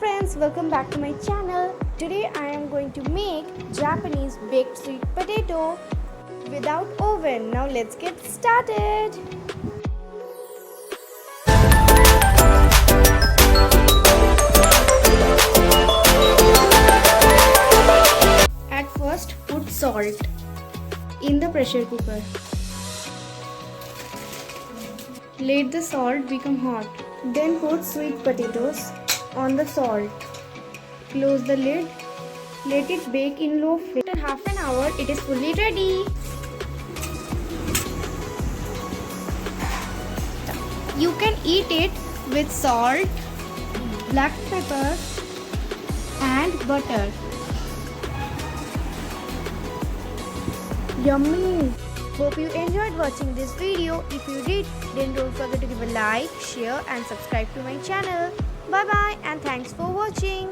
friends, welcome back to my channel. Today I am going to make Japanese baked sweet potato without oven. Now let's get started. At first put salt in the pressure cooker. Let the salt become hot. Then put sweet potatoes on the salt. Close the lid. Let it bake in low flame. After half an hour, it is fully ready. You can eat it with salt, black pepper and butter. Yummy! Hope you enjoyed watching this video. If you did, then don't forget to give a like, share and subscribe to my channel. Bye bye and thanks for watching.